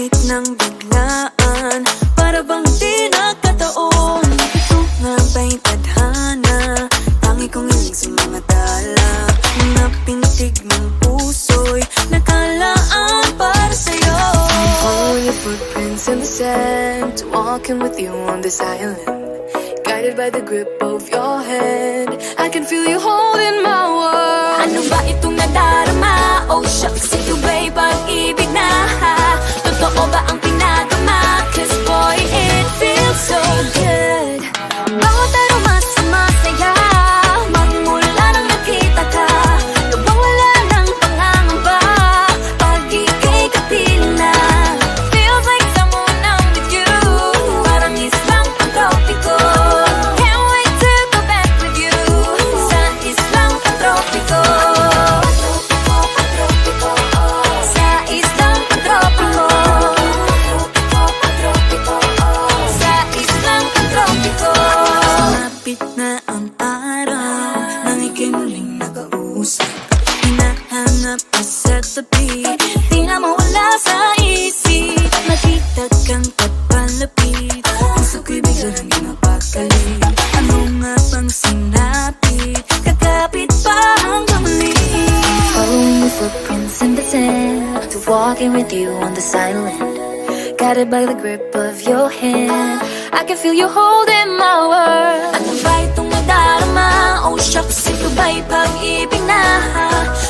Lumapit ng biglaan, para bang di nagkataon. Ito nga ba'y tadhana, tangi kong hiling sa mga tala. Napintig ng puso'y nakalaan para sa'yo. Following your footprints in the sand, walking with you on this island, guided by the grip of your hand. I can feel you holding my world. Ano ba itong nadarama? Oh shucks, ito ba'y pag-ibig na? Totoo ba ang pinagama? Cause boy, it feels so good. Bawat aroma sumasaya, magmula nang nakita ka. Nawawala ng pangangamba, pag ika'y kapiling na. Feels like someone I'm with you, parang islang pang-tropiko. Can't wait to go back with you, sa islang pang-tropiko. Sa islang pang-tropiko. Sa islang pang-tropiko. Malapit na ang araw, nang ika'y muling nakausap. Hinahanap ka sa tabi, di na mawala sa isip. Nakita kang papalapit, puso ko'y bigla nang di mapakali. Ano nga bang sinapit, kakapit pa hanggang muli. Following your footprints in the sand, to walking with you on this island, guided by the grip of your hand. I can feel you holding my world. Ano ba itong nadarama? Oh shucks, ito ba'y pag-ibig na?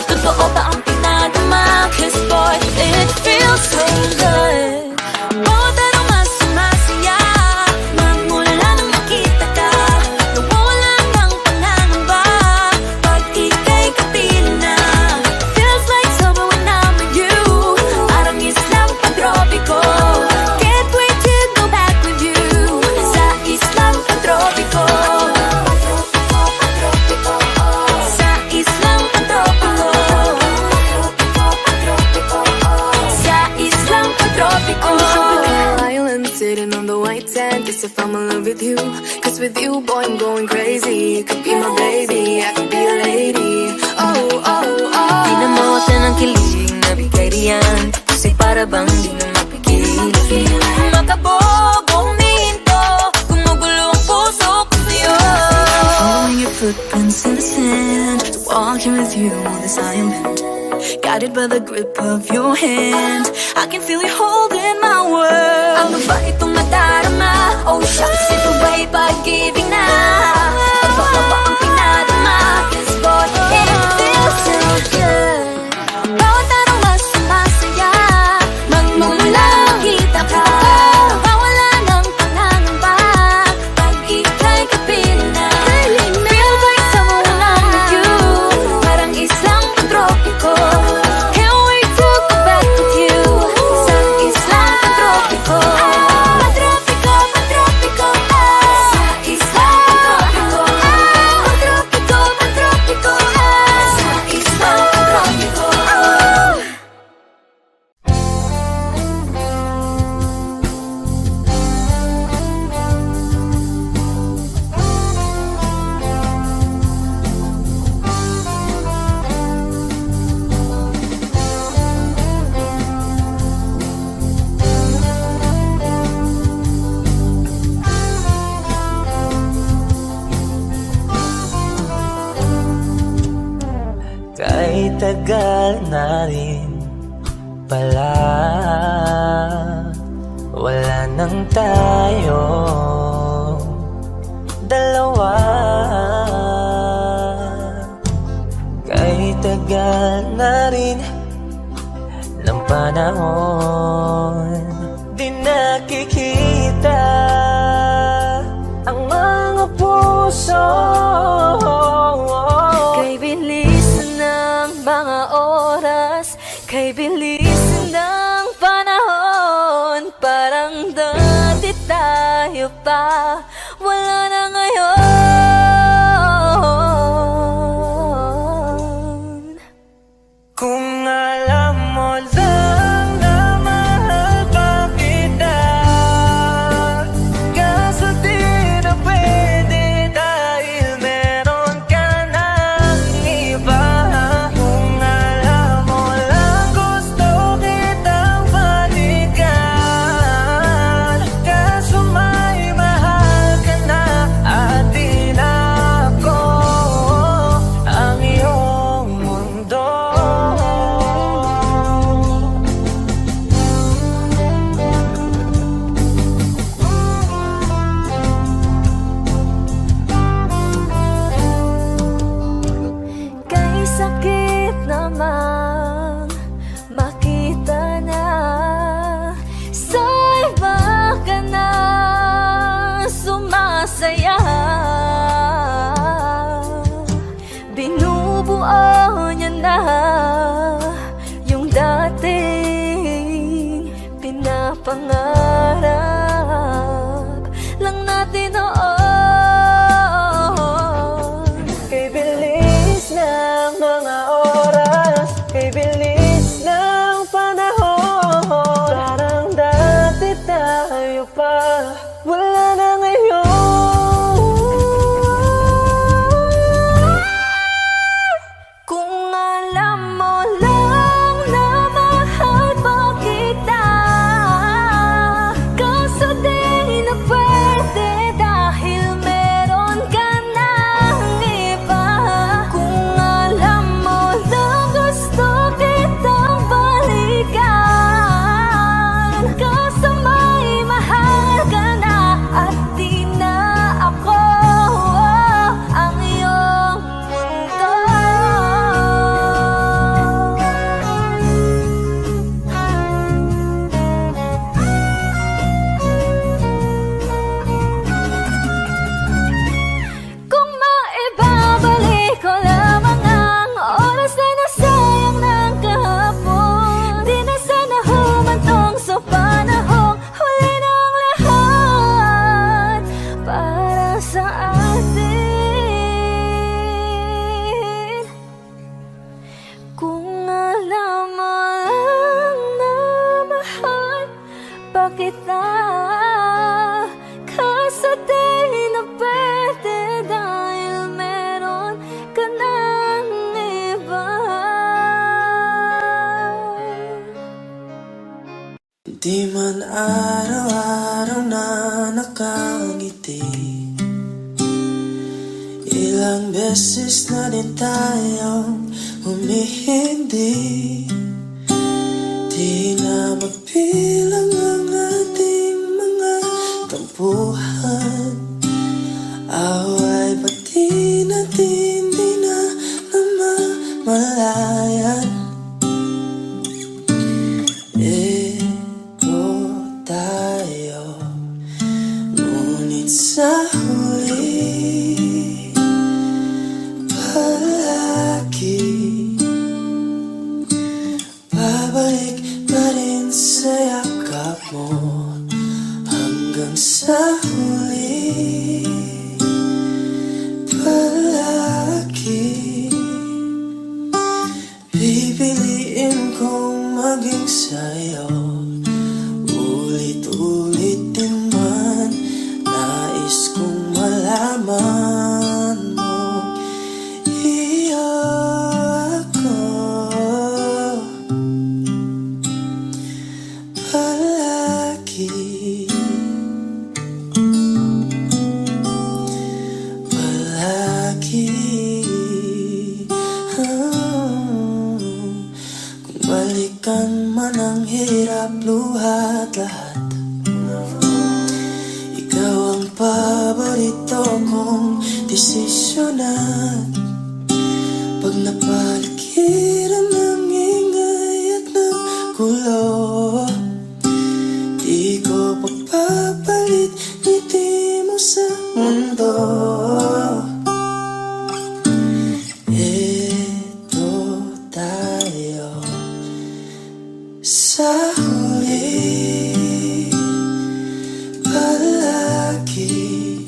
Totoo ba ang pinagama? Cause boy, it feels so good. Bawat aroma sumasaya, magmula nang nakita ka. Nawawala ng pangangamba, pag ika'y kapiling na. Feels like summer when I'm with you, parang islang pang-tropiko. Can't wait to go back with you, sa islang pang-tropiko. Sa islang pang-tropiko. Sa islang pang-tropiko. Island sitting on the white sand, guess if I'm in love with you, cause with you boy I'm going crazy. You could be my baby, I could be a lady. Oh, oh, oh. Di na mawala ng kilig na bigay riyan, kasi para bang di na mapigil. Makabog, huminto, gumugulo ang puso ko sa'yo. Following your footprints in the sand, walking with you on this island, guided by the grip of your hand. I can feel you holding my world. Ano ba itong nadarama? Oh shucks, ito ba'y pag-ibig na? Totoo ba ang pinadama? Cause boy, it feels so good. Bawat aroma sumasaya, magmula nakita ka. Nawawala ng pangangamba, pag ika'y kapiling na. Feels like someone I'm with you, parang islang pang-tropiko. Can't wait to go back with you, sa islang pang-tropiko. Pang-tropiko, pang-tropiko, sa islang pang-tropiko. Pang-tropiko, pang-tropiko, sa islang pang-tropiko. Kay tagal na rin pala, wala nang tayo dalawa. Kay tagal na rin ng panahon, di nakikita ang mga puso. Kay bilis ng mga oras, kay bilis ng panahon, parang dati tayo pa, wala na ngayon. Kung alam mo lang na mahal pa kita, pangarap lang natin noon. Kay bilis ng mga oras, kay bilis ng panahon, parang dati tayo pa, wala na ngayon. Kung alam mo lang na mahal pa kita, kaso di na pwede dahil meron ka ng iba. Kung alam mo lang gusto kitang balikan, kaso may mahal ka na at di na ako ang iyong mundo. Kung maibabalik ko lamang ang oras na nasayang ng kahapon, di na sana humantong sa panahong huli ng lahat para sa atin. Kung alam mo lang na mahal pa kita, kaso di na pwede dahil meron ka ng iba. Di man araw-araw na nakangiti, ilang beses na din tayong humihindi. Di na mapilang ang ating mga tampuhan, away pati natin di na namamalayan. Ito tayo, ngunit sa huli palagi babalik pa rin sa yakap mo hanggang sa huli palagi. Pipiliin kong maging sa'yo, ulit-ulit din man, nais kong malaman mo iyo ako palagi, palagi. Kung balikan man ang hirap, luhat lahat, ikaw ang paborito kong desisyon. At pag napaligiran ng ingay at ng gulo, di ko pagpapalit ngiti mo sa mundo. Ito tayo sa huli palagi,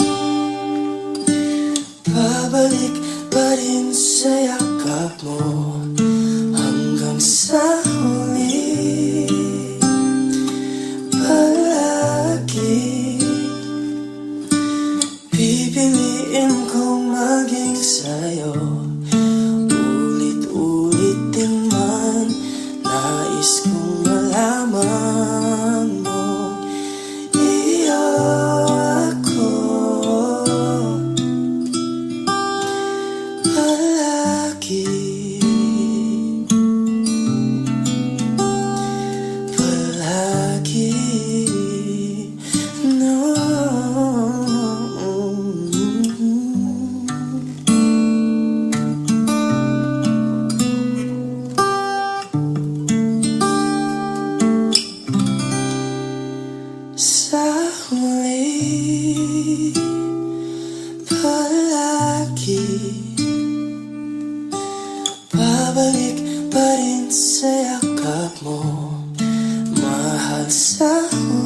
babalik pa rin sa yakap mo hanggang sa huli palagi. Pipiliin kong maging sa'yo, ulit-ulit din man, nais kong malaman mo iyo ako palagi, palagi. No. Sa huli palagi, babalik pa rin sa yakap mo, mahal sa huli.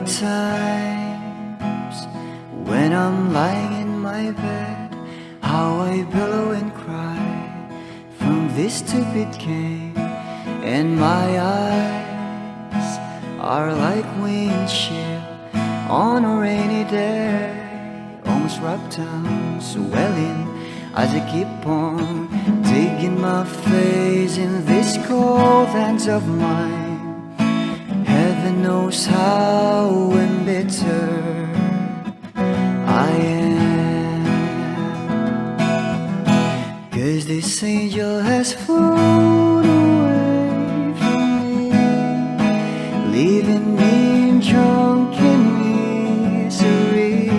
times when I'm lying in my bed, how I billow and cry from this stupid game, and my eyes are like windshield on a rainy day, almost rubbed down, swelling as I keep on digging my face in these cold hands of mine. Heaven knows how embittered I am, 'cause this angel has flown away from me, leaving me in drunken misery.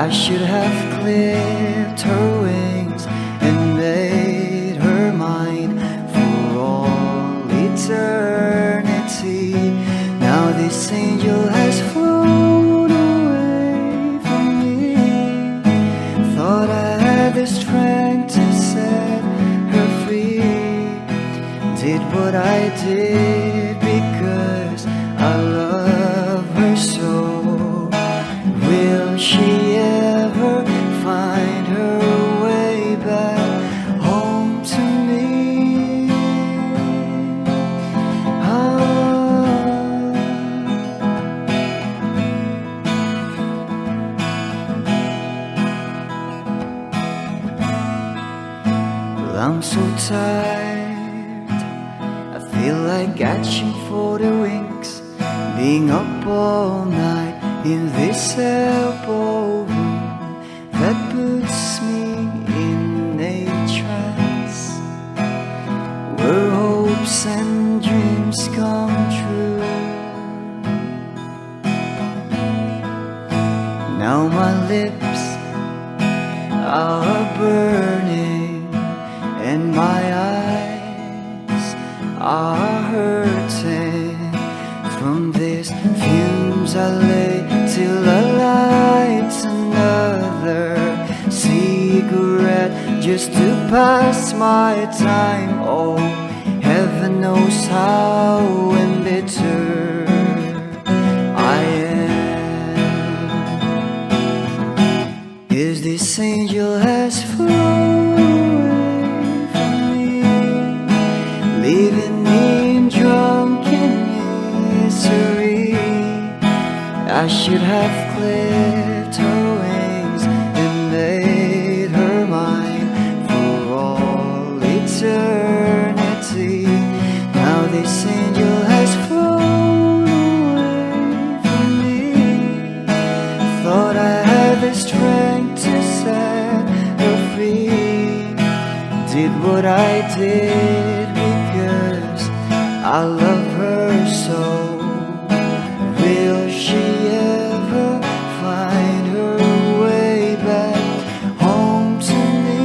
I should have clipped her wings and made her mine for all eternity. Now this angel has flown away from me. Thought I had the strength to set her free. Did what I did because I love her so. Will she ever find her way back home to me? Well, I'm so tired, I feel like catching for the wings, being up all night in this elbow room that puts me in a trance, where hopes and dreams come true. Now my lips are burning and my eyes are hurting from these fumes. I lay till I light another cigarette just to pass my time. Oh, heaven knows how embittered I am, 'cause this angel has flown away from me, leaving me in drunken misery. I should have clipped her wings and made her mine for all eternity. Now this angel has flown away from me. Thought I had the strength to set her free. Did what I did because I love her so. Will she ever find her way back home to me?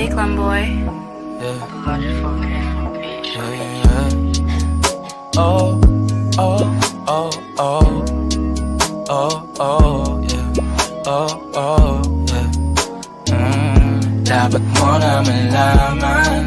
Lakeland boy. Yeah. Yeah, yeah. Oh, oh, oh, oh. Oh, oh, yeah. Oh, oh, yeah. Dapat mo na malaman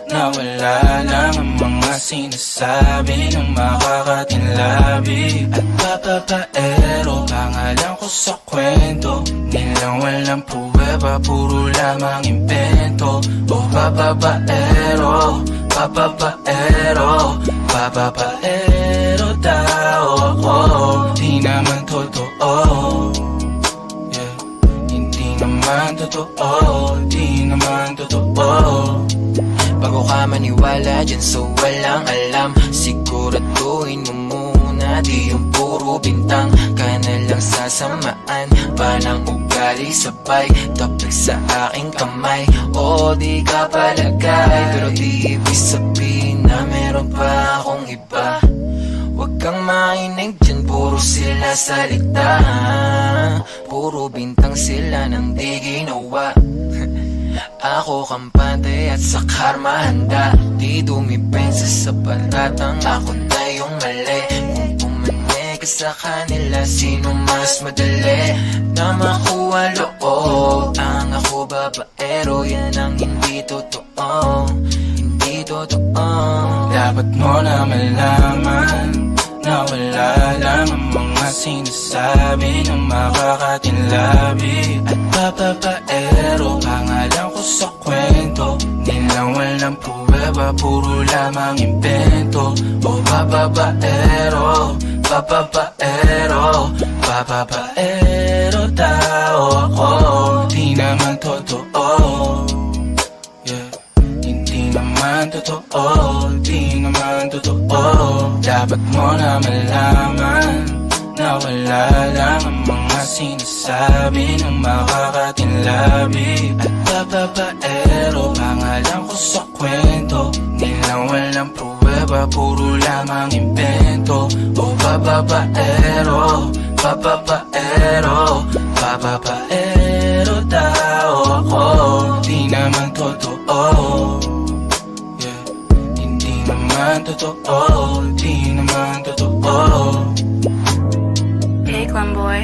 na wala lang ang mga sinasabi ng makakatinlabi at papapaero. Pangalan ko sa kwento, nilang walang pruweba, puro lamang invento. Oh, papapaero, papapaero, papapaero tao ako. Di naman totoo, yeah. Hindi naman totoo, di naman totoo. Bago ka maniwala dyan so walang alam, siguraduhin mo muna di yung puro bintang ka na lang sasamaan pa ng ugali sabay tapik sa aking kamay. O di ka palagay pero di ibig sabihin na meron pa akong iba. Huwag kang makinig dyan, puro sila salita, puro bintang sila nang di ginawa. Ako kampante at sa karma handa, di dumipensa sa patatang ako na yung mali. Kung pumanig ka sa kanila, sino mas madali na makuha loob? Ang ako babaero, yan ang hindi totoo, hindi totoo. Dapat mo na malaman na wala lang ang mga sinasabi ng makakatinlabi at papapaero. Pangalan ko sa kwento, nilang walang pruweba, puro lamang invento. O papapaero, papapaero, papapaero tao ako. Di naman totoo, yeah. Hindi naman totoo, di naman totoo. Dapat mo na malaman na wala lang ang mga sinasabi ng makakatinlabi at papapaero. Pangalan ko sa kwento, nilang walang pruweba, puro lamang invento. O papapaero, papapaero, papapaero tao ako. Di naman totoo, yeah. Hindi naman totoo, di naman totoo. Lakeland boy.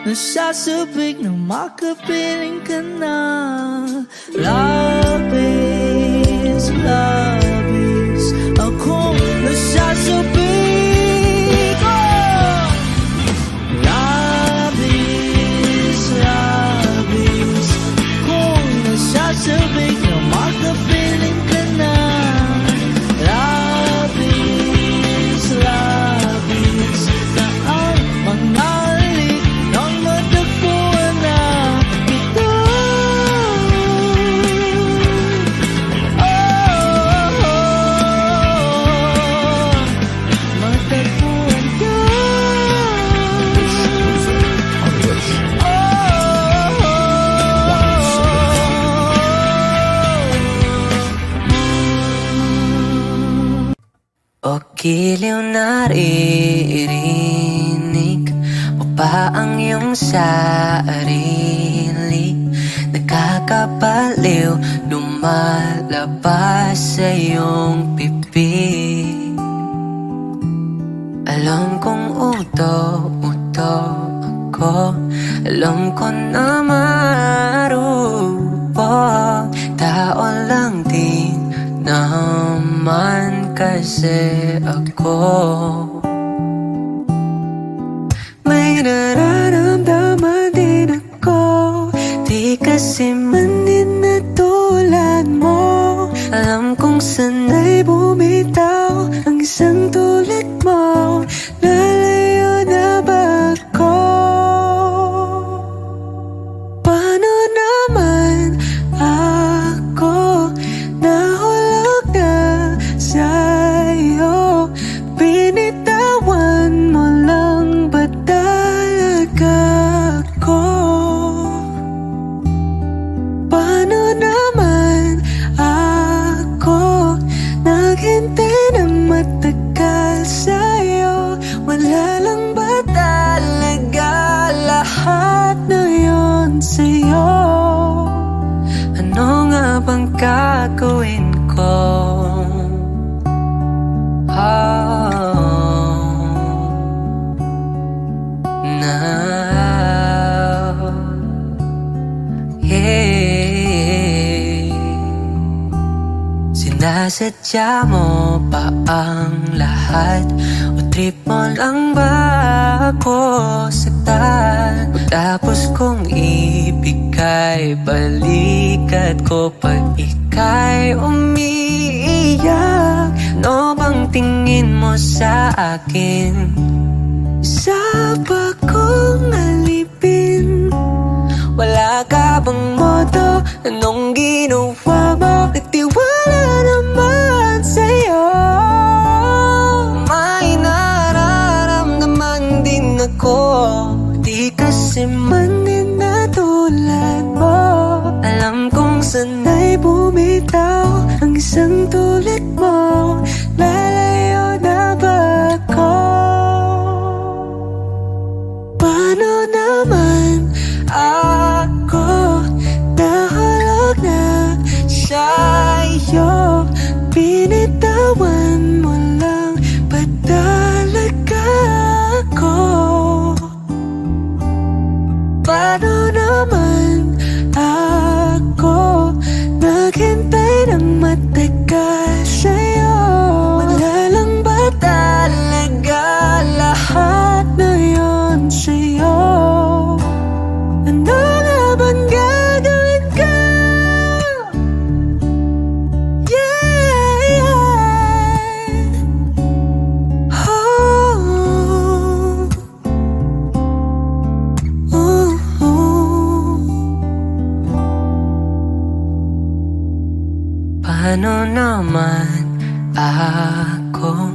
Nasasabik na makapiling ka na. Labis, labis akong nasasabik, oh! Labis, labis akong nasasabik na makapiling ka na. Labis, labis na ang mga halik nang matagpuan na kita. Matagpuan ka. O giliw naririnig mo pa ang iyong sarili? Nakakabaliw, lumalabas sa iyong bibig. Alam kong uto-uto ako, alam ko na marupok. Tao lang din naman kasi ako. May nararamdaman din ako, di kasi man din na tulad mo. Alam kong sanay bumitaw ang isang tulad mo. Lalayo na ba ako? Paano naman ako nahulog na sa'yo? Binitawan mo lang ba talaga ako? Paano naman ako naghintay ng matagal sa'yo? Wala lang ba talaga lahat na yun sa'yo? Ano nga bang gagawin ko? Now, yeah. Sinasadya mo pa ang lahat? O trip mo lang ba ako saktan? O tapos kong ibigay balikat ko pag ika'y umiiyak? Ano bang tingin mo sa akin? Isa ba kong alipin? Wala ka bang modo? Anong ginawa mo? Nagtiwala naman sa'yo. May nararamdaman din ako, di kasi man din na tulad mo. Alam kong sanay bumitaw ang isang tulad mo. Lalayo na ba ako? Paano naman ako nahulog na sa'yo? Binitawan mo lang ba talaga ako? Paano naman ako naghintay ng matagal sa'yo? Wala lang ba talaga lahat na yun sa'yo? Ano nga bang gagawin ko? Yeah, yeah. Oh, oh, oh. Paano naman ako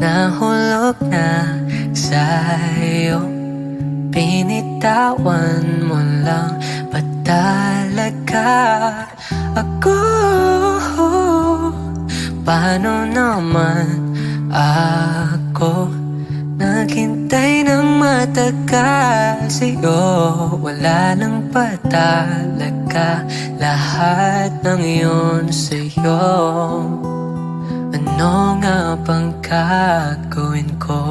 nahulog na sa'yo? Binitawan mo lang ba talaga ako? Paano naman ako naghintay ng matagal sa'yo? Wala lang ba talaga lahat ng iyon sa'yo? Ano nga bang gagawin ko?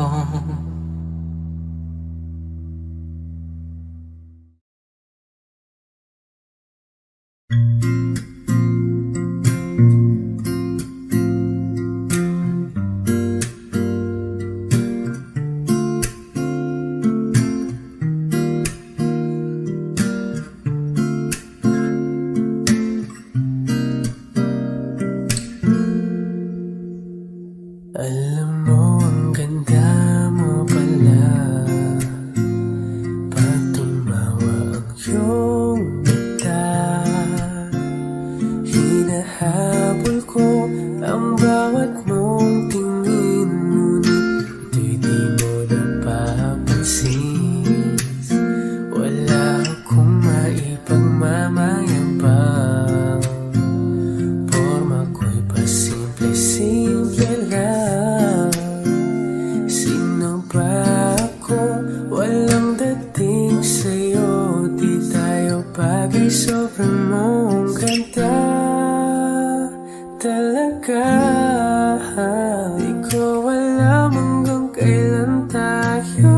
Alam mo, ang ganda mo pala pag tumawa ang iyong mata. Hinahabol ko ang bawat mong tingin, ngunit ito'y di mo napapansin. Wala akong maipagmamayabang, porma ko'y pasimple-simple lang. Sino ba ako? Walang dating sa'yo, di tayo bagay, sobrang mong ganda talaga. Di ko alam hanggang kailan tayo,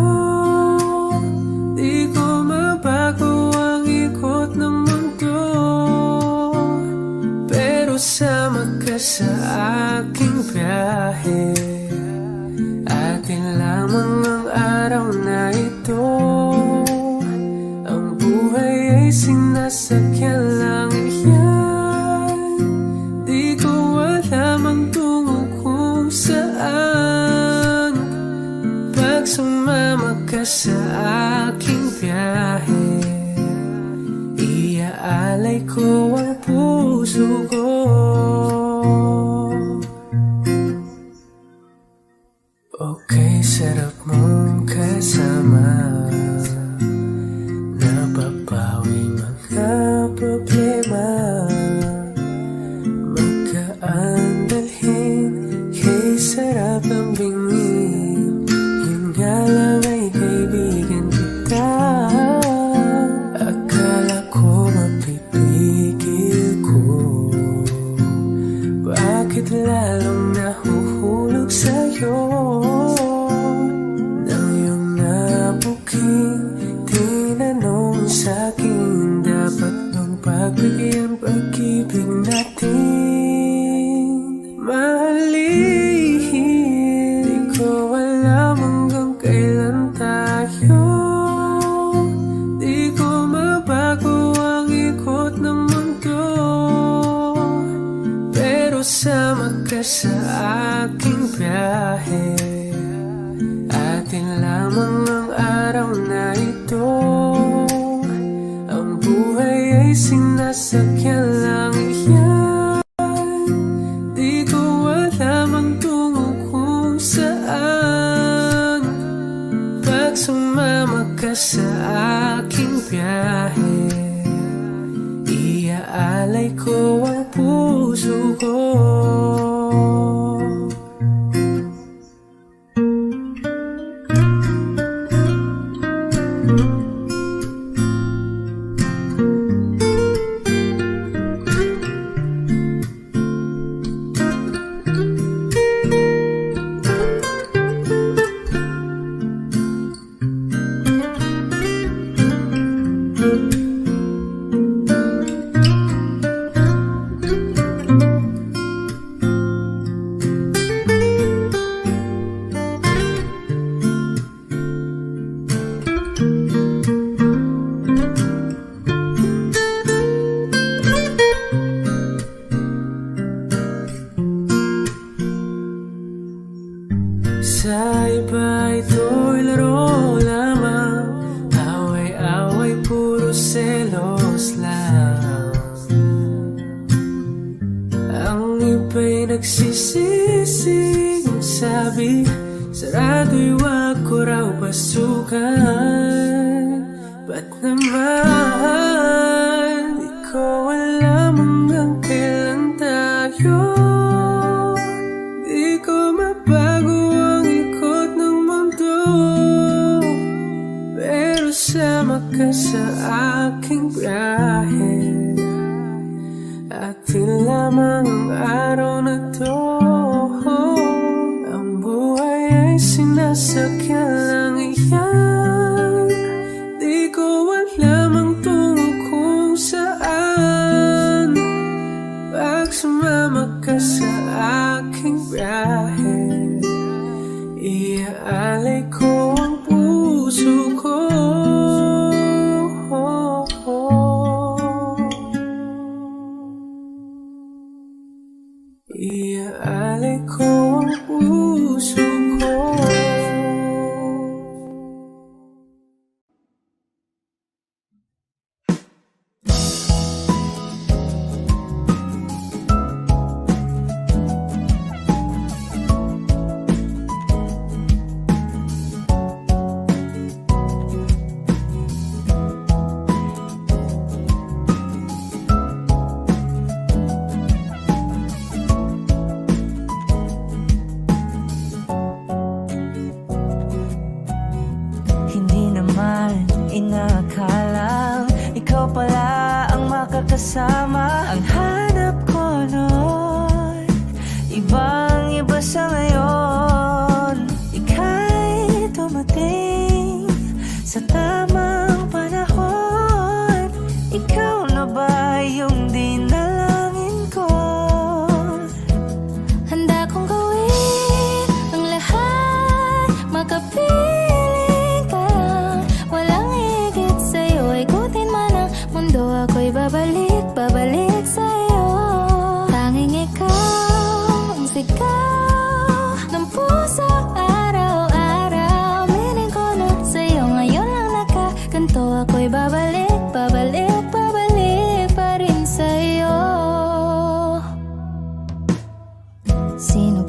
di ko mabago ang ikot ng mundo, pero sama ka sa aking biyahe. Atin lamang ang araw na ito, ang buhay ay sinasakyan lang yan. Di ko alam ang tungo kung saan, pag sumama ka sa aking biyahe. Iaalay ko ang puso ko. Okay, sarap mong kasama, napapawi mga problema. Magkaan dalhin, kay sarap ang bingin. Yun nga lang ay kaibigan kita. Akala ko mapipigil ko, bakit lalong nahuhulog sa'yo? Nang iyong nabuking tinanong sa'kin, dapat bang pagbigyan pag-ibig natin? Mahalin, di ko alam hanggang kailan tayo, di ko mabago ang ikot ng mundo, pero sama ka sa aking biyahe. Atin lamang ang araw na ito, ang buhay ay sinasakyan lang yan. Di ko alam ang tungo kung saan, pag sumama ka sa aking biyahe. Iaalay ko ang puso ko. Sa iba ito'y laro lamang, away-away puro selos lang. Ang iba'y nagsisising sabi, sarado'y wag ko raw pasukan. Ba't naman di ko alam hanggang kailan tayo, di ko mabago ang ikot ng mundo, pero sama ka sa aking biyahe. Atin lamang ang araw na to, ang buhay ay sinasakyan lang iyan. Di ko alam ang tungo kung saan, pag sumama ka sa aking biyahe. Iaalay ko ang puso ko. Iaalay ko ang puso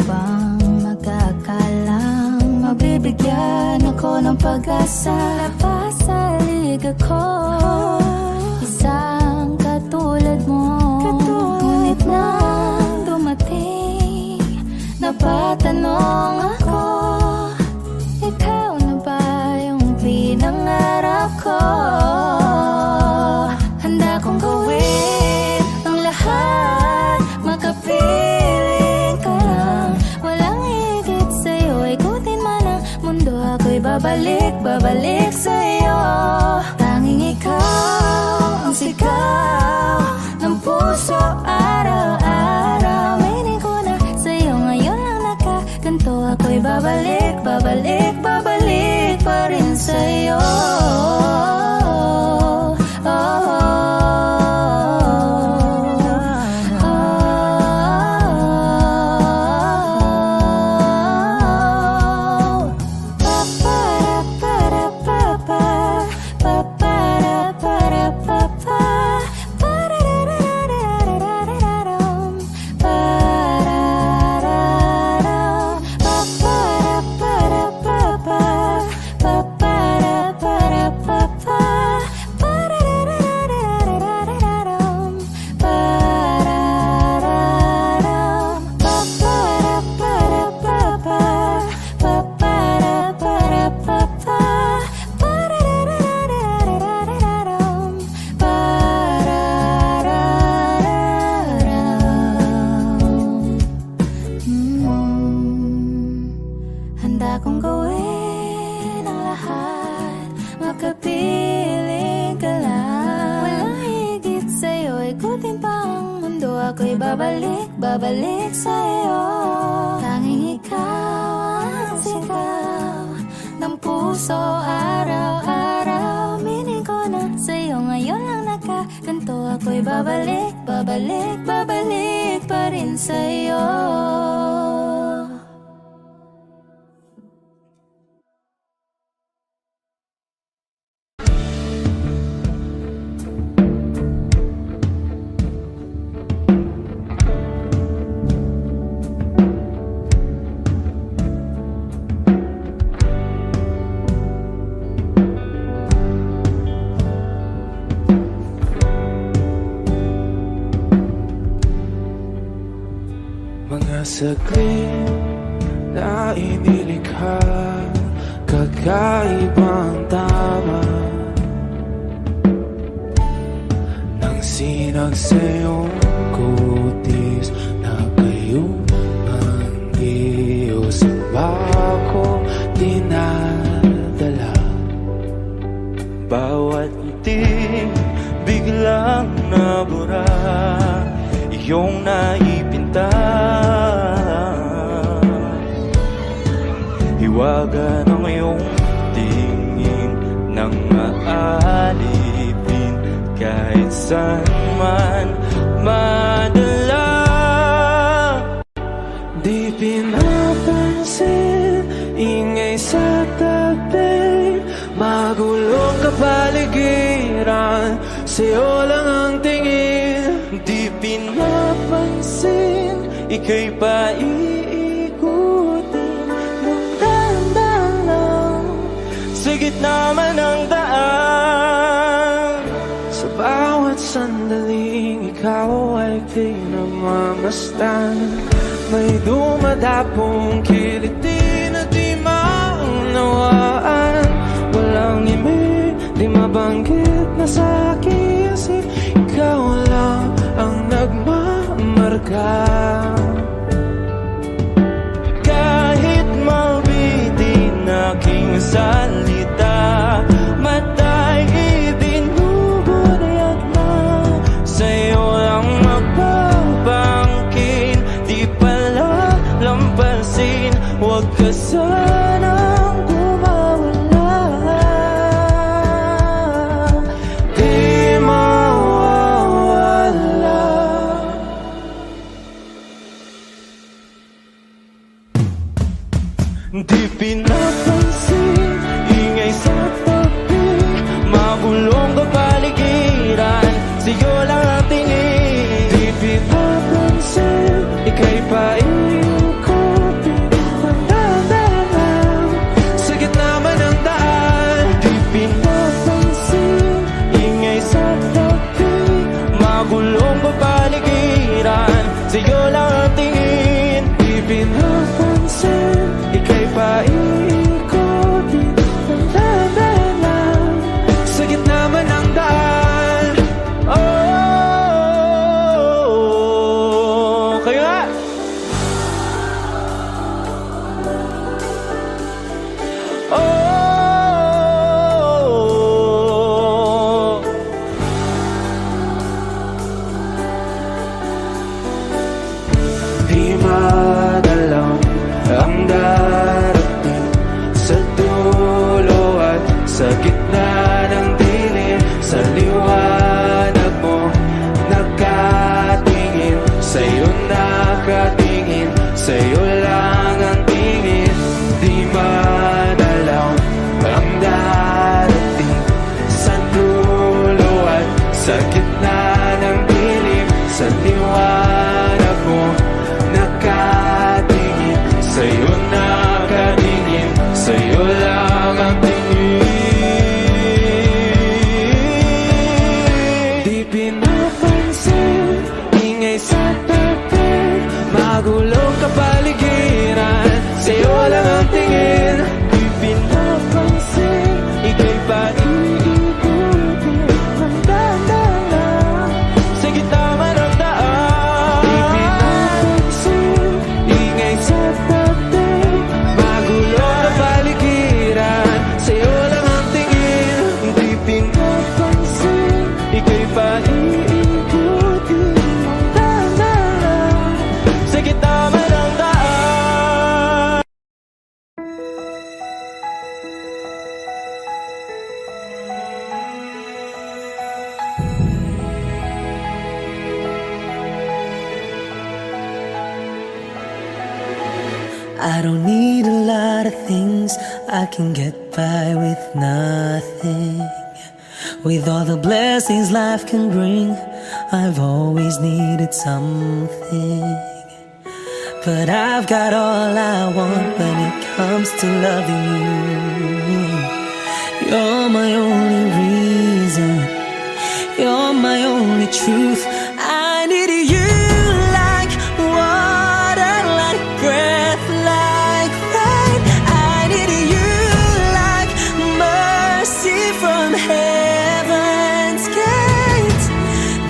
bang magkakalang mabibigyan ako ng pag-asa? Napasalig ako, isang katulad mo. Ngunit nang dumating, napatanong ako, ikaw na ba yung pinangarap ko? Handa kong gawin ang lahat, makapiling ka lang. Walang higit sa'yo, ikutin man ang mundo. Ako'y babalik, babalik sa'yo. Tanging ikaw ang sigaw ng puso araw-araw. Meaning ko na sa'yo ngayon lang nakaganto. Ako'y babalik, babalik, babalik pa rin sa'yo. Handa kong gawin ang lahat, makapiling ka lang. Walang higit sa'yo, ikutin pa ang mundo. Ako'y babalik, babalik sa'yo. Tanging ikaw ang sigaw ng puso araw-araw. Meaning ko na sa'yo ngayon lang nakaganto. Ako'y babalik, babalik, babalik pa rin sa'yo. Mga saglit na inilikha, kakaibang tama nang sinag sa'yong kutis na kayong ang Diyos ba ko dinadala. Bawat itim biglang nabura, iyong naipinta. Hiwaga ng iyong tingin nang maalipin kahit saan man madala. Di pinapansin, ingay sa tabi, magulong kapaligiran, sa'yo lang ang tingin. Di pinapansin, ika'y paiikutin ng dahan-dahan lang sa gitna man ng daan. Sa bawat sandaling ikaw ay pinamamasdan, may dumadapong kiliti na di maunawaan. Walang imig, di mabanggit na sa akin, kasi ikaw lang ang nagmamarka. Kahit mabitin aking salita, matay ibinubunayag na, sa'yo lang magbabangkin. Di pala lampasin, huwag ka sanang kumawala. Di mawawala. Di pinapansin, ingay sa tabi, mabulong kapaligiran, sa'yo lang ang tingin. Di pinapansin, ika'y paiikot I don't need a lot of things, I can get by with nothing. With all the blessings life can bring, I've always needed something. But I've got all I want when it comes to loving you. You're my only reason, you're my only truth. I need you like water, like breath, like rain. I need you like mercy from heaven's gate.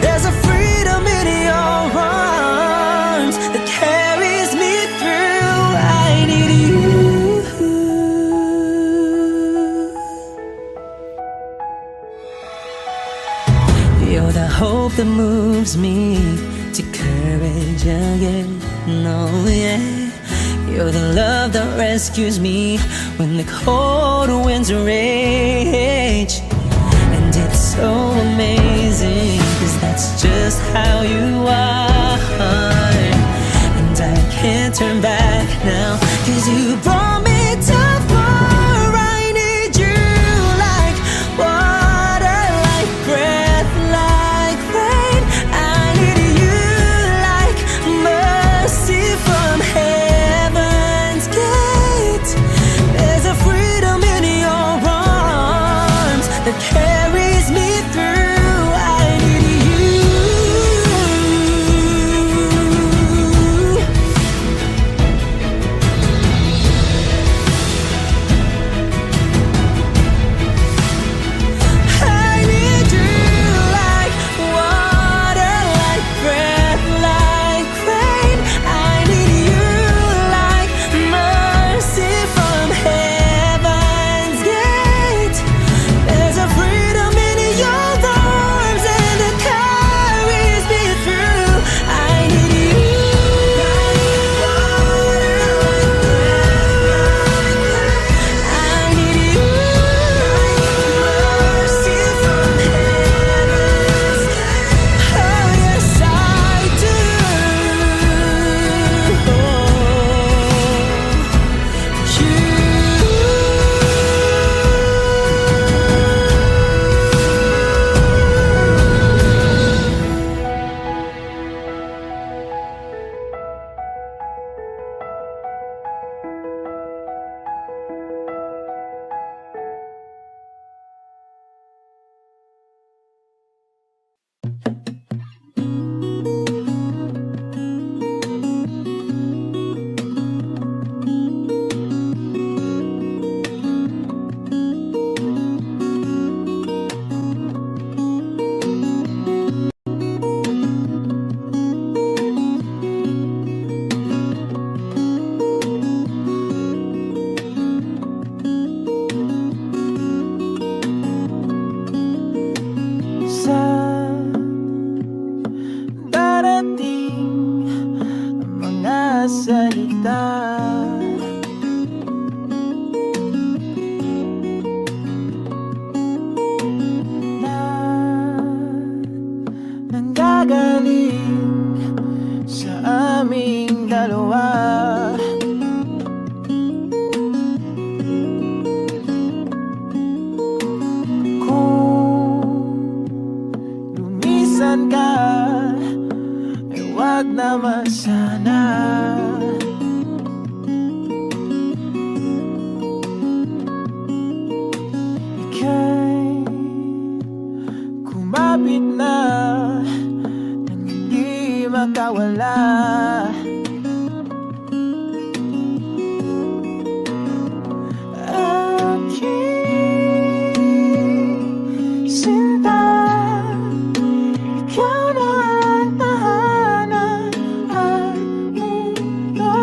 There's a freedom in your arms that carries me through. I need you. You're the hope that moves me to courage again. No, yeah. You're the love that rescues me when the cold winds rage. And it's so amazing, 'cause that's just how you are. And I can't turn back now, 'cause you brought me too far. I need you like water, like breath, like rain. I need you like mercy from heaven's gate. There's a freedom in your arms that carries me through. I need you. I need you like water, like breath, like rain. I need you like mercy from heaven's gate. There's a freedom in your arms and it carries me through. I need you. I need you like mercy from heaven's gate. Oh yes I do. Saan darating ang mga salita? Na nanggagaling sa aming dalawa. Kung lumisan ka, ay wag naman sana. Ika'y kumapit na nang hindi makawala. Aking sinta, ikaw na ang tahanan at mundo.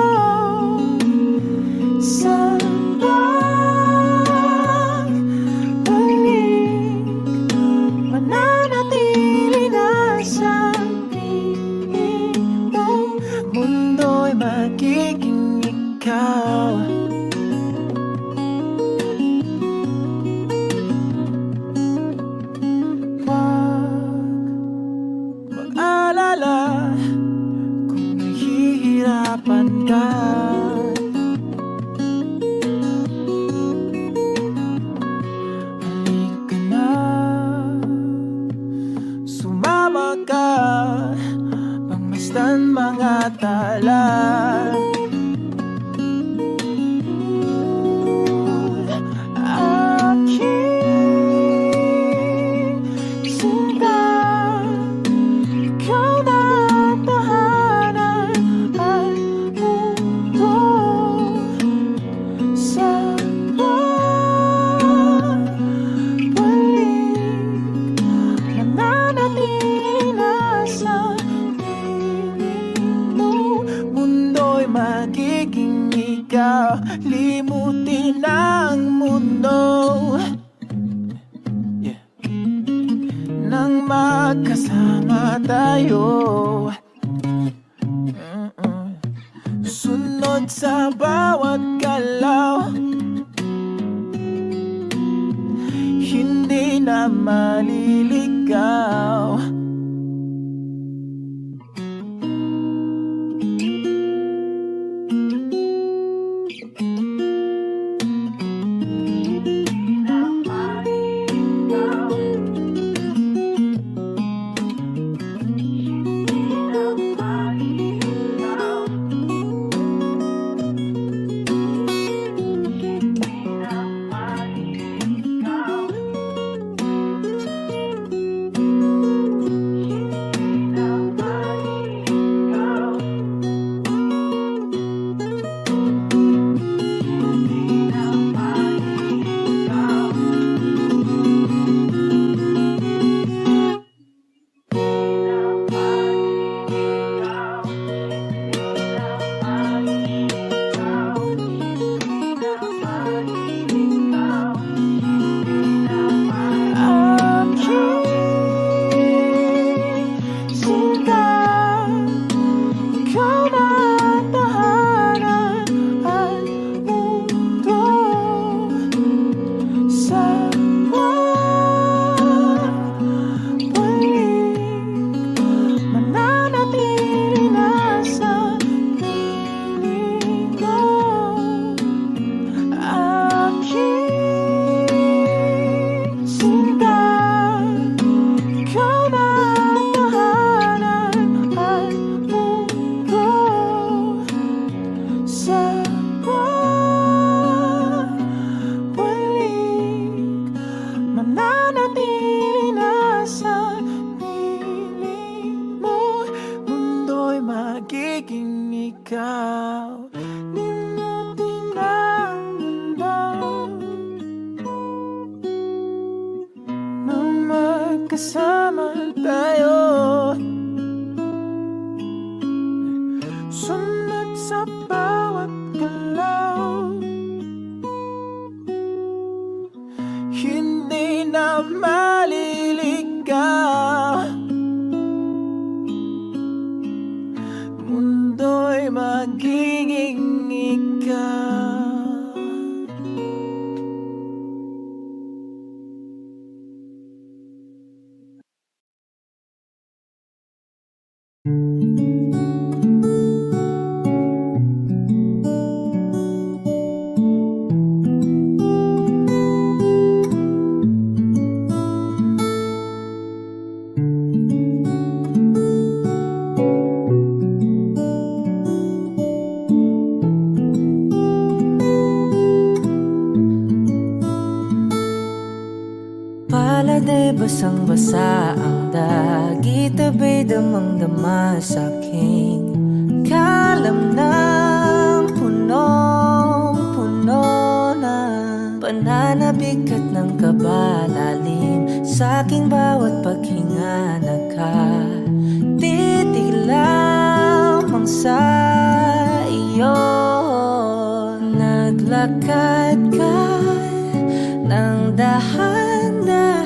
Sa pagbalik, mananatili na sa piling mo. Mundo'y magiging ikaw. Wag mag-alala kung nahihirapan ka. ikaw, limutin ang mundo. Nang magkasama tayo, sunod sa bawat galaw, hindi na maliligaw. Kasama tayo, sunod sa bawat galaw, hindi na maliligaw. Mundo'y magiging ikaw. Paladay basang-basa ang dagit, abay damang-dama sa'king kalam ng punong-puno na pananabik at ng kabalalim sa'king bawat paghinga. Nakatitig lamang sa iyo, naglakad ka ng dahan-dahan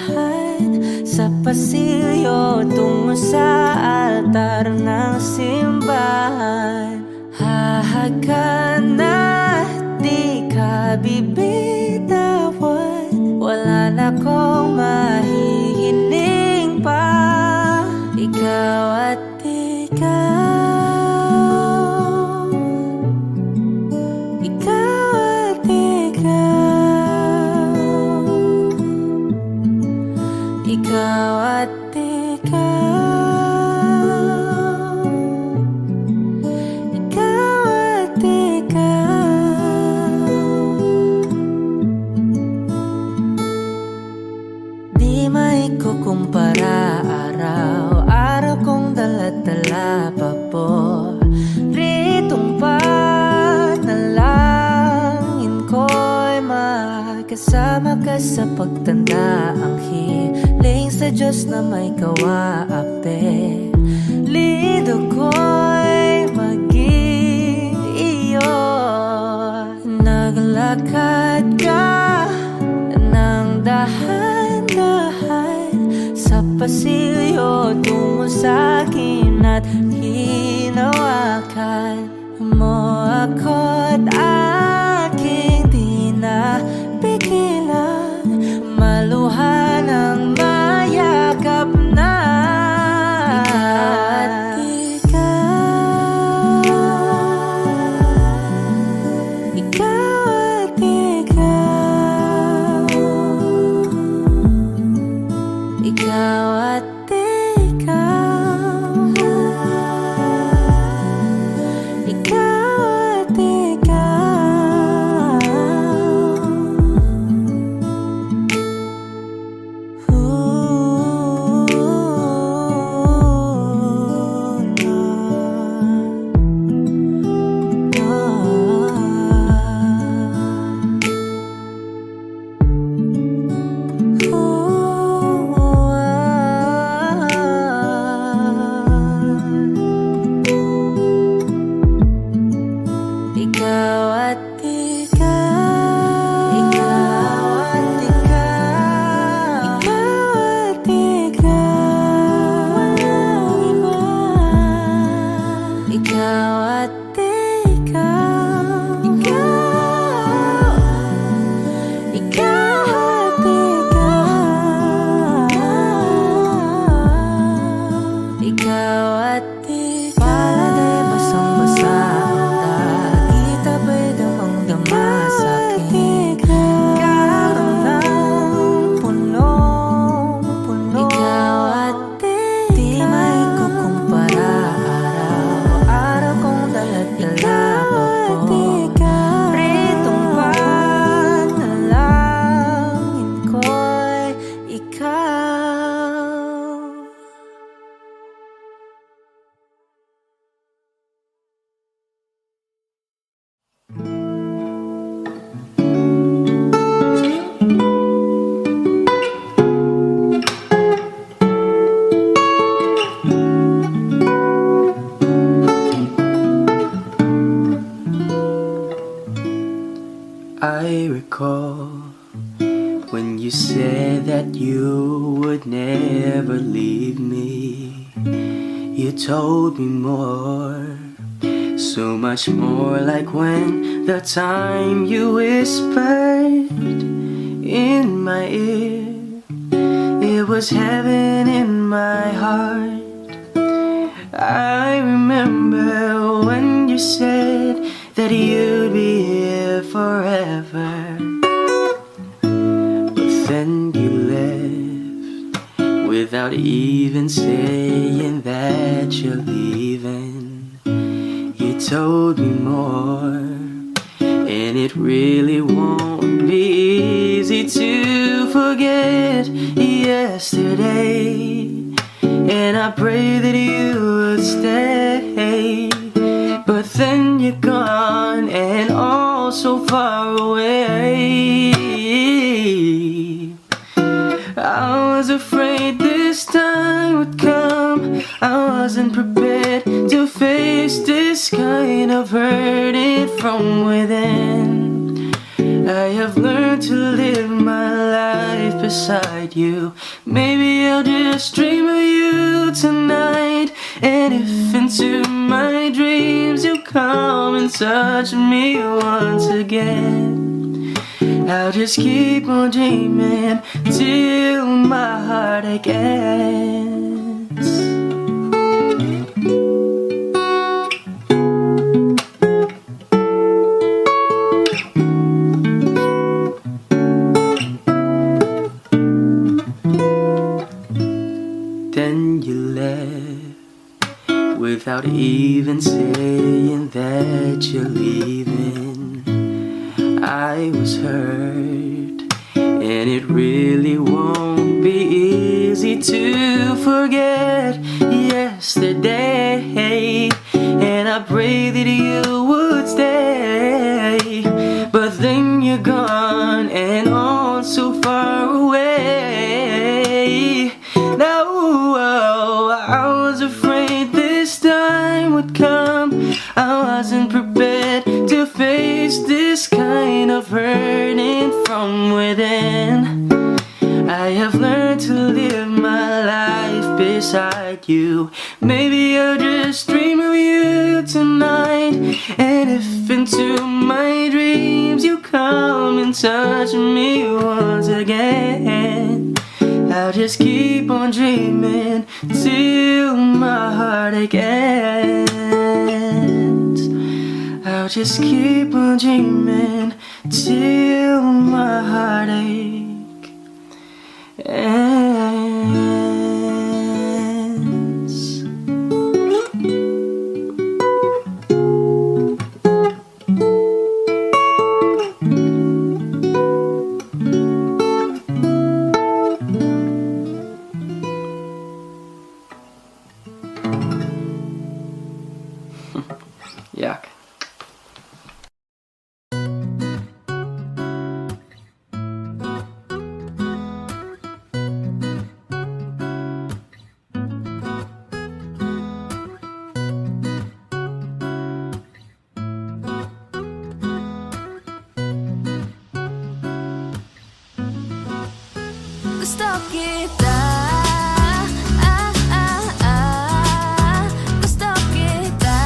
sa pasilyo tungo sa altar ng simbahan. Hahagan at di ka bibitawan, wala na kong mahihiling pa. Ikaw at ikaw, ikaw at ikaw, ikaw at ikaw, ikaw at ikaw. Di maikukumpara, araw-araw kong dala-dala pa po ritong panalangin ko'y makasama ka sa pagtanda. Ang hiling sa Diyos na may kawaape, lido ko'y maging iyo. Maglakad ka ng dahan-dahan sa pasilyo tungo sa akin at hinawakan mo ako't aking di na pigilan, maluha ng mayakap na. I recall when you said that you would never leave me. You told me more, so much more, like when the time you whispered in my ear. It was heaven in my heart. I remember when you said that you'd be here forever, but then you left without even saying that you're leaving. You told me more, and it really won't be easy to forget yesterday. And I pray that you would stay, but then you're gone and all so far away. I was afraid this time would come. I wasn't prepared to face this kind of hurting from within. I have learned to live my life beside you. Maybe I'll just dream of you tonight, and if into my dreams you come and touch me once again, I'll just keep on dreaming till my heart aches. Then you left without even saying that you're leaving. I was hurt, and it really won't be easy to forget yesterday. And I pray that you would stay, but then you're gone and all so far away. Now I was afraid this time would come. I wasn't prepared to face face this kind of hurting from within. I have learned to live my life beside you. Maybe I'll just dream of you tonight. And if into my dreams you come and touch me once again, I'll just keep on dreaming till my heartache ends. I'll just keep on dreaming till my heartache ends. Yuck. Gusto kita, gusto kita,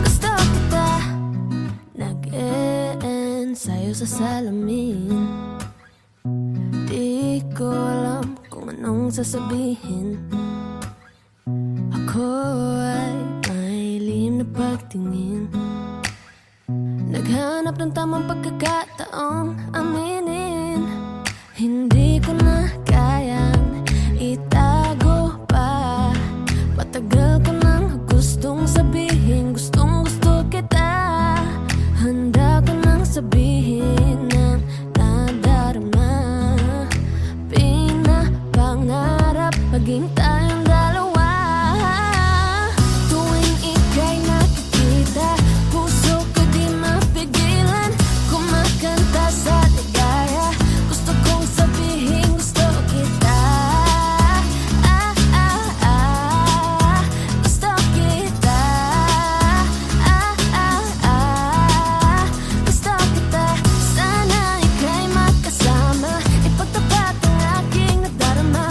gusto kita. Nag-e-ensayo sa salamin, di ko alam kung anong sasabihin. Ako ay may lihim na pagtingin, naghanap ng tamang pagkakataong aminin. Hindi ko na kayang itago pa. Matagal ko nang gustong sabihin, gustong gusto kita. Handa ko nang sabihin ng nadarama. Pinapangarap maging tayong dalawa. Tuwing ika'y nakikita, puso ko di mapigilan kumakanta sa ligaya. Gusto kong sabihin gusto kita. Gusto kita. Gusto kita. Sana ika'y makasama, ipagtapat ang aking nadarama.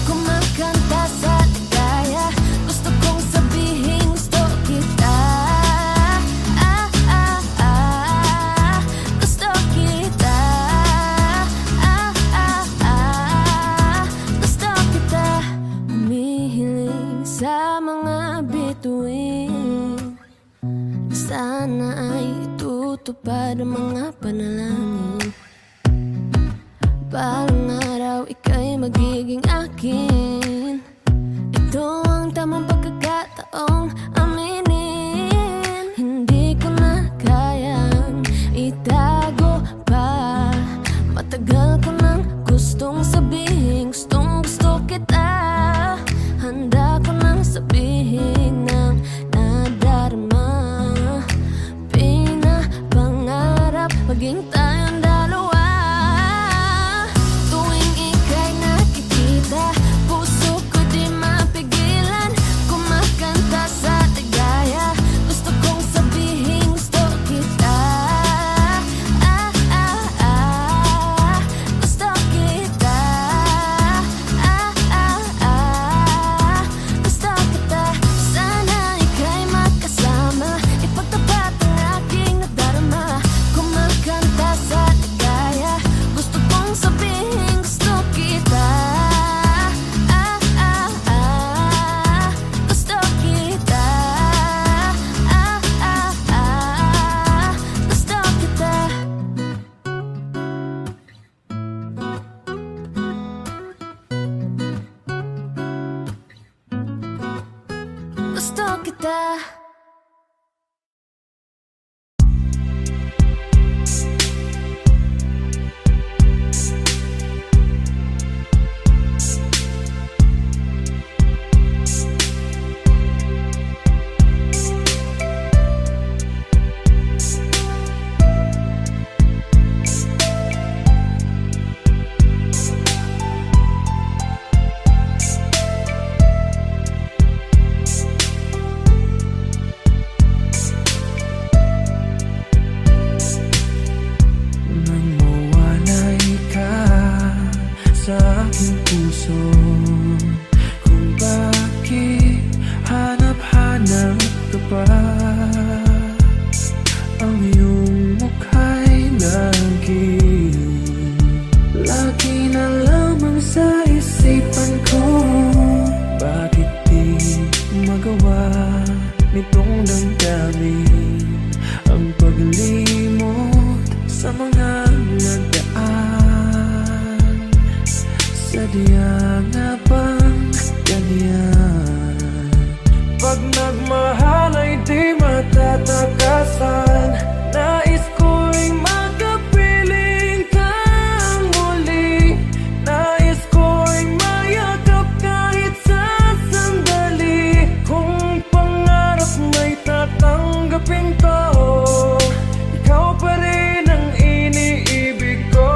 Kumakanta sa ligaya. Gusto kong sabihin gusto kita. Gusto kita. Gusto kita. Humihiling sa mga bituin, sana ay itutupad ang mga panalangin. Balang araw ika'y magiging akin. Ito ang tamang pagkakataong aminin. Hindi ko na kayang itago pa. Matagal ko nang gustong sabihin, gustong gusto kita. Handa ko nang sabihin ng nadarama. Pinapangarap maging tayong dalawa. Tuwing ika'y nakikita, puso ko di mapigilan kumakanta sa tatanggapin ko. Ikaw pa rin ang iniibig ko.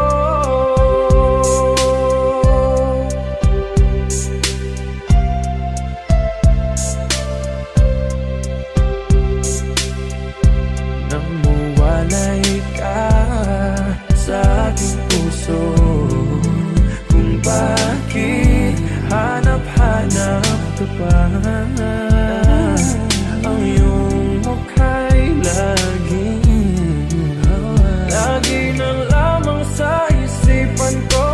Nang mawalay ka sa aking puso, kung bakit hanap-hanap ka pa, ang iyong mukha'y lagi na lamang sa isipan ko.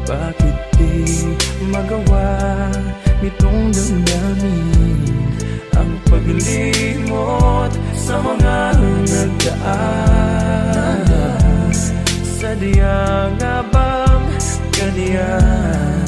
Bakit di magawa nitong damdamin ang paglimot sa mga nagdaan? Sadya nga bang ganyan?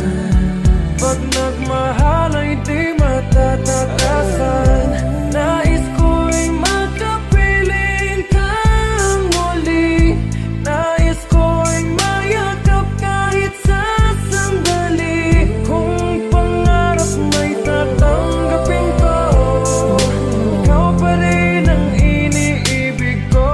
Pag nagmahal ay di matatakasan. Nais ko'y makapiling kang muli. Nais ko'y mayakap kahit sa sandali. Kung pangarap may tatanggapin ko, ikaw pa rin ang iniibig ko.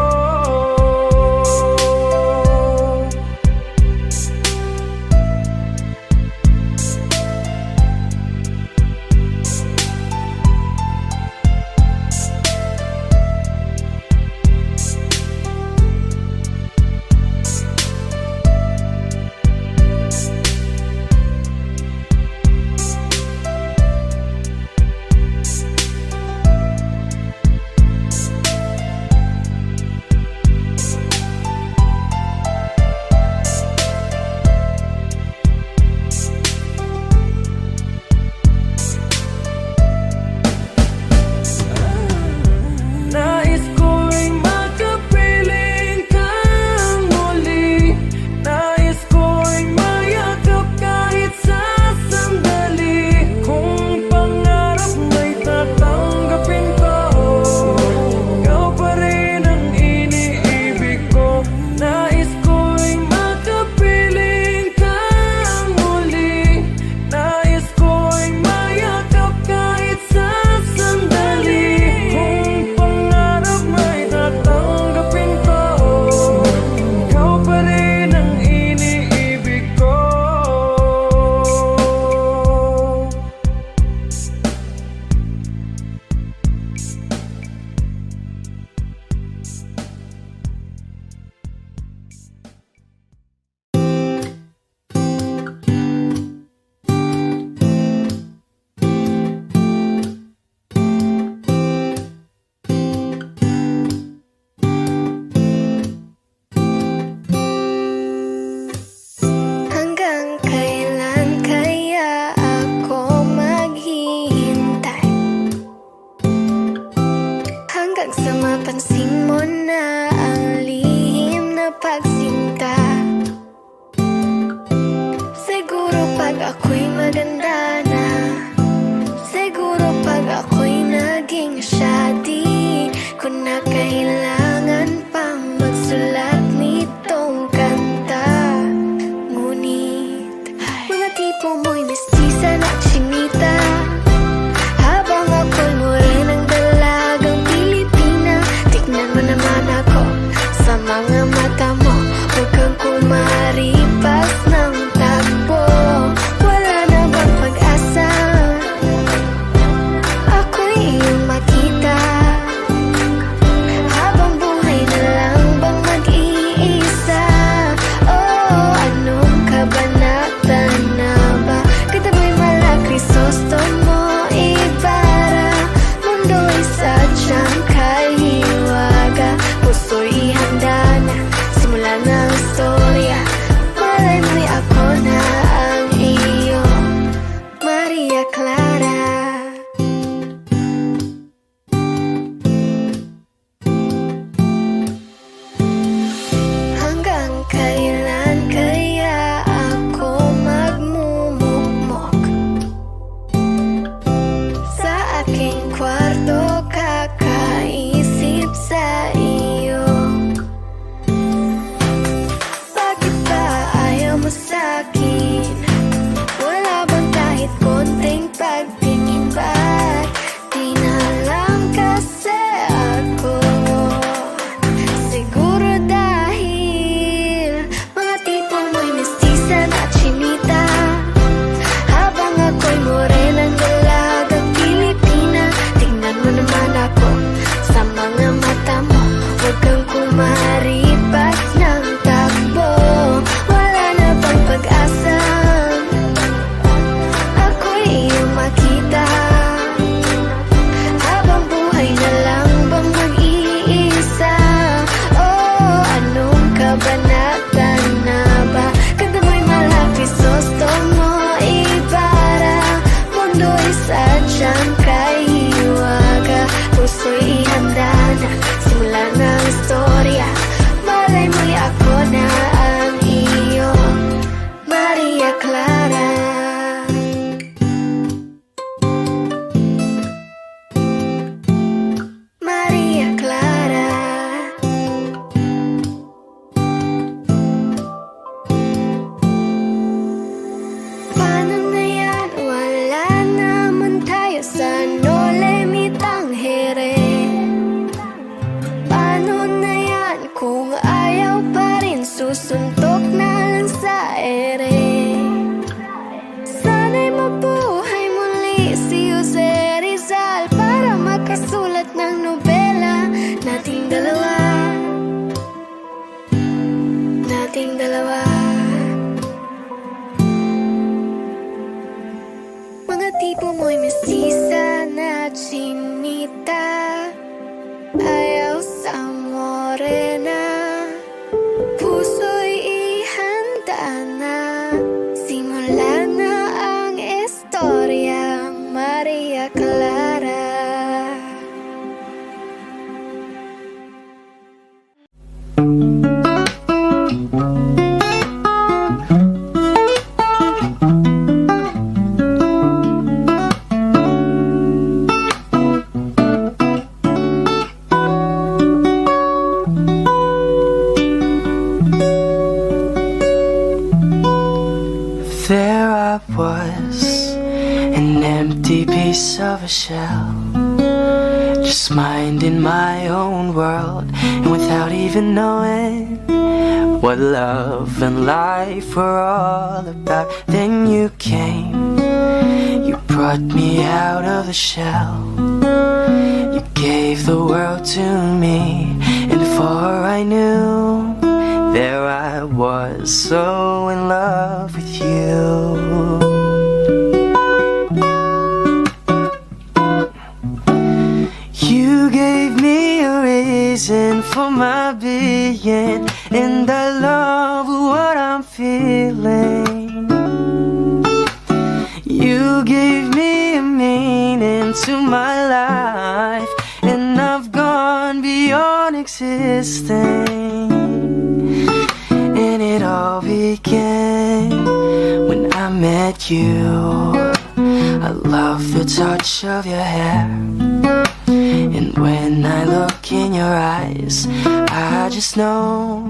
Nais ko'y makapiling kang muli. Nais ko'y mayakap kahit sa sandali. Kung pangarap may tatanggapin ko, ikaw pa rin ang iniibig ko. Nais ko'y makapiling kang muli. Nais ko'y mayakap kahit sa sandali. Kung pangarap may tatanggapin ko, ikaw pa rin ang iniibig ko. Hanggang kailan kaya ako maghihintay? Hanggang sa mapansin mo na ang lihim na pagsinta. Siguro pag ako'y maganda na, siguro pag ako'y naging siya, di ko na kailangan pang magsulat nitong kanta. Ngunit mga tipo mo'y mestiza na chinita, habang ako'y morenang dalagang Pilipina. Tignan mo naman ako sa mga mata mo, huwag kang kumaripas ng takbo. Wala na bang pag-asa? Ako'y iyong makita, kumaripas ng takbo. Wala na bang pag-asa? Ako'y iyong makita. Habang buhay na lang bang mag-iisa? Oh, anong kabanata na ba? Ganda mo'y malapis, gusto mo ibara. Mundo'y sadyang kahiwaga. Puso'y ihanda na, simula ng istorya. Malay muli ako na ang iyong Maria Clara. Maria Clara. Paano na yan? Wala naman tayo sa Nolemitang here. Paano na yan? Kung ayaw pa rin, susuntok na lang sa ere. Sana'y mabuhay muli si Jose Rizal para makasulat ng nobela nating dalawa. Nating dalawa. Mga tipo mo'y mestiza na chinita, ayaw sa morena. Puso'y ihanda na, simula na ang istorya. Maria Clara. There I was, an empty piece of a shell, just minding my own world, and without even knowing what love and life were all about. Then you came, you brought me out of the shell, you gave the world to me, and before I knew, there I was, so in love with you. You gave me a reason for my being, and I love what I'm feeling. You gave me a meaning to my life, and I've gone beyond existing. And it all began when I met you. I love the touch of your hair, and when I look in your eyes, I just know,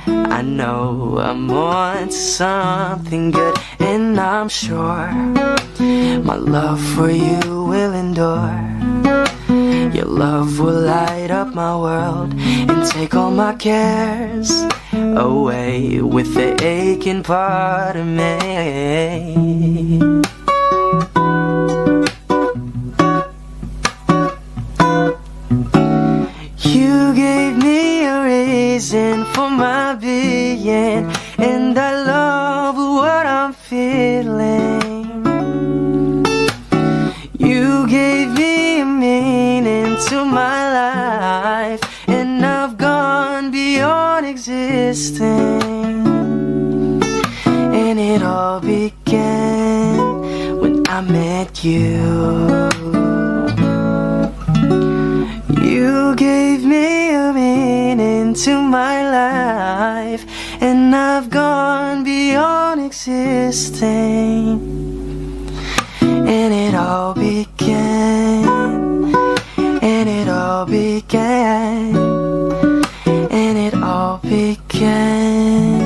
I know I'm on to something good. And I'm sure my love for you will endure. Your love will light up my world and take all my cares away with the aching part of me. You gave me a reason for my being, and I love what I'm feeling. You gave me a meaning to my life, and I've gone beyond existing. And it all began when I met you. You gave me a meaning to my life, and I've gone beyond existing. And it all began, and it all began, and it all began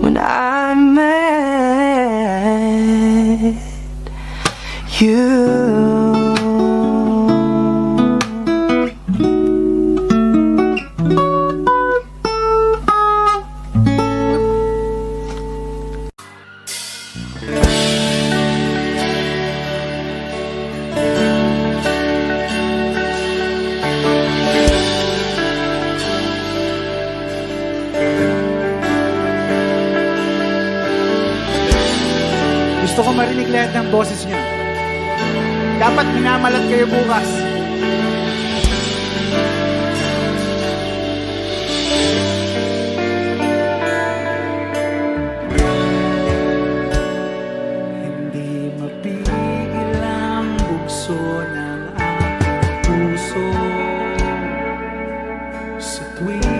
when I met you. Gusto ko marinig lahat ng boses niyo. Dapat minamalat kayo bukas. Hindi mapigil ang bugso ng aking puso sa tuwing